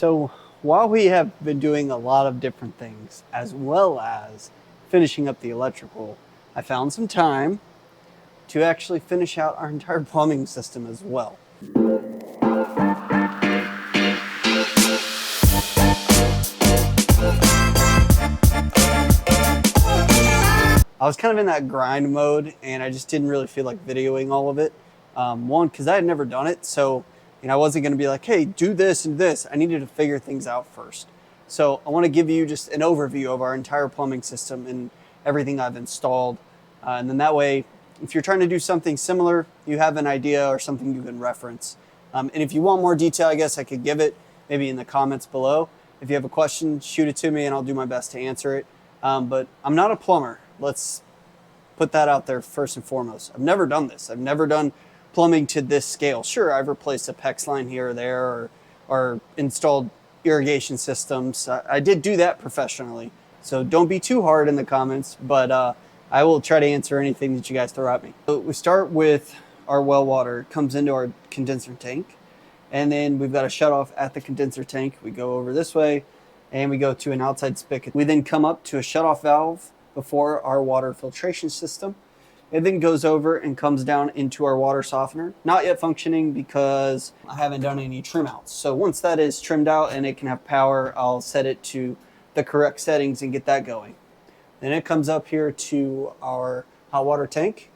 So while we have been doing a lot of different things, as well as finishing up the electrical, I found some time to actually finish out our entire plumbing system as well. I was kind of in that grind mode and I just didn't really feel like videoing all of it. One, because I had never done it, so I wasn't going to be like, hey, do this and this. I needed to figure things out first. So I want to give you just an overview of our entire plumbing system and everything I've installed. And then that way, if you're trying to do something similar, you have an idea or something you can reference. And if you want more detail, I guess I could give it maybe in the comments below. If you have a question, shoot it to me and I'll do my best to answer it. But I'm not a plumber. Let's put that out there first and foremost. I've never done this. I've never done plumbing to this scale. Sure, I've replaced a PEX line here or there or installed irrigation systems. I did do that professionally. So don't be too hard in the comments, but I will try to answer anything that you guys throw at me. So we start with our well water. It comes into our condenser tank, and then we've got a shut off at the condenser tank. We go over this way and we go to an outside spigot. We then come up to a shut off valve before our water filtration system. It then goes over and comes down into our water softener. Not yet functioning because I haven't done any trim outs. So once that is trimmed out and it can have power, I'll set it to the correct settings and get that going. Then it comes up here to our hot water tank.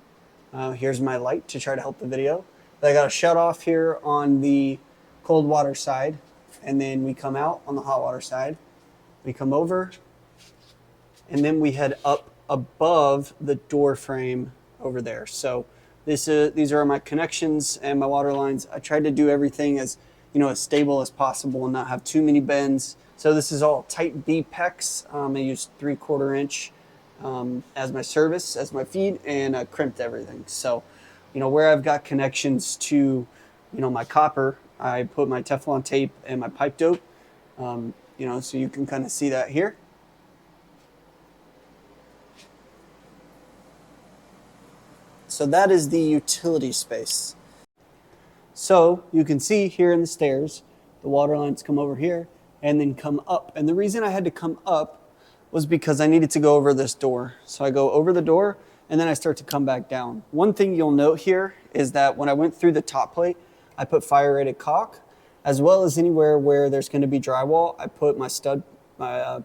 Here's my light to try to help the video. I got a shut off here on the cold water side, and then we come out on the hot water side. We come over, and then we head up above the door frame over there. So these are my connections and my water lines. I tried to do everything as as stable as possible and not have too many bends. So this is all type B PEX. I used 3/4 inch as my service, as my feed, and I crimped everything. So where I've got connections to my copper, I put my Teflon tape and my pipe dope. So you can kind of see that here. So that is the utility space. So you can see here in the stairs, the water lines come over here and then come up. And the reason I had to come up was because I needed to go over this door. So I go over the door and then I start to come back down. One thing you'll note here is that when I went through the top plate, I put fire rated caulk, as well as anywhere where there's going to be drywall, I put my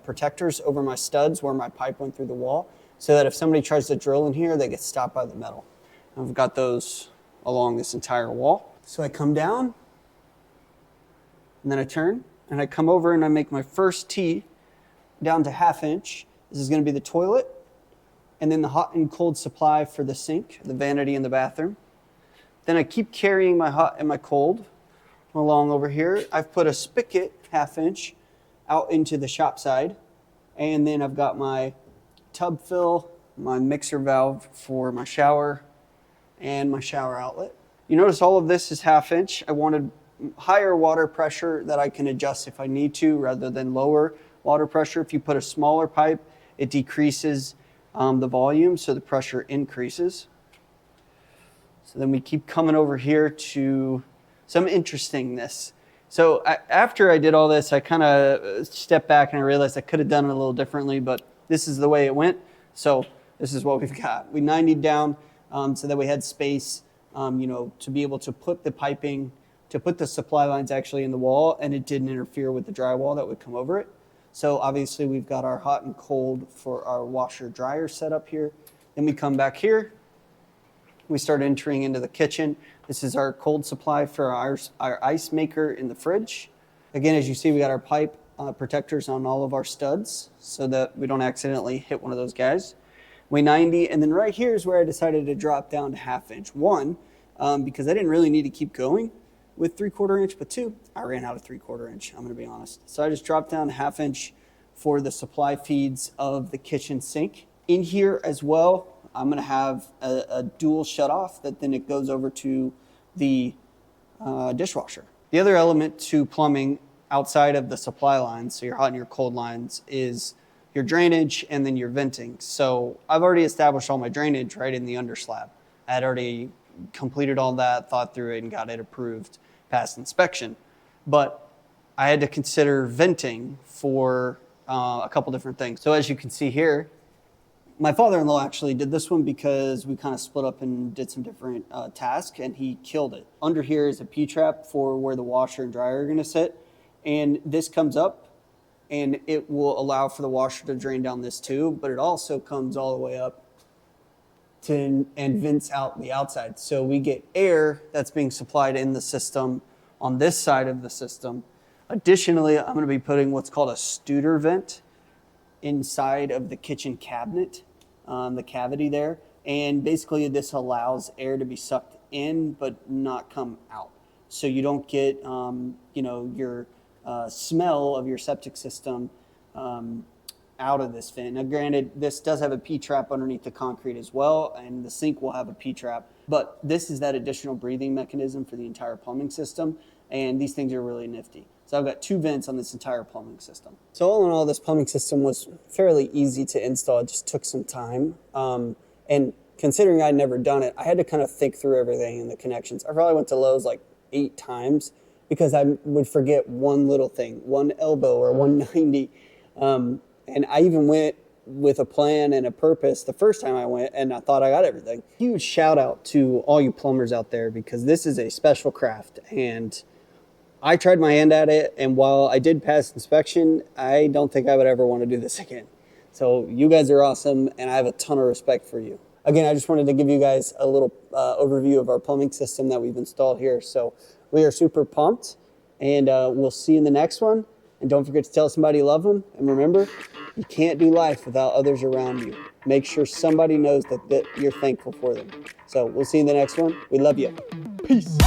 protectors over my studs where my pipe went through the wall, so that if somebody tries to drill in here, they get stopped by the metal. I've got those along this entire wall. So I come down, and then I turn, and I come over and I make my first tee down to 1/2 inch. This is going to be the toilet, and then the hot and cold supply for the sink, the vanity in the bathroom. Then I keep carrying my hot and my cold along over here. I've put a spigot 1/2 inch out into the shop side, and then I've got my tub fill, my mixer valve for my shower, and my shower outlet. You notice all of this is 1/2 inch. I wanted higher water pressure that I can adjust if I need to, rather than lower water pressure. If you put a smaller pipe, it decreases the volume, so the pressure increases. So then we keep coming over here to some interestingness. So after I did all this, I kind of stepped back and I realized I could have done it a little differently, but this is the way it went. So this is what we've got. We 90'd down so that we had space, to be able to put the piping, to put the supply lines actually in the wall, and it didn't interfere with the drywall that would come over it. So obviously we've got our hot and cold for our washer dryer set up here. Then we come back here. We start entering into the kitchen. This is our cold supply for our ice maker in the fridge. Again, as you see, we got our pipe protectors on all of our studs so that we don't accidentally hit one of those guys. We 90, and then right here is where I decided to drop down to 1/2 inch. One, because I didn't really need to keep going with 3/4 inch, but two, I ran out of 3/4 inch, I'm gonna be honest. So I just dropped down to 1/2 inch for the supply feeds of the kitchen sink. In here as well, I'm gonna have a dual shut off that then it goes over to the dishwasher. The other element to plumbing outside of the supply lines, so your hot and your cold lines, is your drainage and then your venting. So I've already established all my drainage right in the underslab. I had already completed all that, thought through it, and got it approved, passed inspection. But I had to consider venting for a couple different things. So as you can see here, my father-in-law actually did this one because we kind of split up and did some different tasks, and he killed it. Under here is a P-trap for where the washer and dryer are going to sit, and this comes up and it will allow for the washer to drain down this tube, but it also comes all the way up and vents out the outside. So we get air that's being supplied in the system on this side of the system. Additionally, I'm going to be putting what's called a Studer vent inside of the kitchen cabinet, the cavity there. And basically this allows air to be sucked in but not come out. So you don't get your smell of your septic system out of this vent. Now granted, this does have a P-trap underneath the concrete as well, and the sink will have a P-trap, but this is that additional breathing mechanism for the entire plumbing system, and these things are really nifty. So I've got 2 vents on this entire plumbing system. So all in all, this plumbing system was fairly easy to install. It just took some time. And considering I'd never done it, I had to kind of think through everything and the connections. I probably went to Lowe's like 8 times because I would forget one little thing, one elbow or 190. And I even went with a plan and a purpose the first time I went, and I thought I got everything. Huge shout out to all you plumbers out there, because this is a special craft, and I tried my hand at it, and while I did pass inspection, I don't think I would ever want to do this again. So you guys are awesome, and I have a ton of respect for you. Again, I just wanted to give you guys a little overview of our plumbing system that we've installed here. So we are super pumped, and we'll see you in the next one. And don't forget to tell somebody you love them. And remember, you can't do life without others around you. Make sure somebody knows that you're thankful for them. So we'll see you in the next one. We love you. Peace.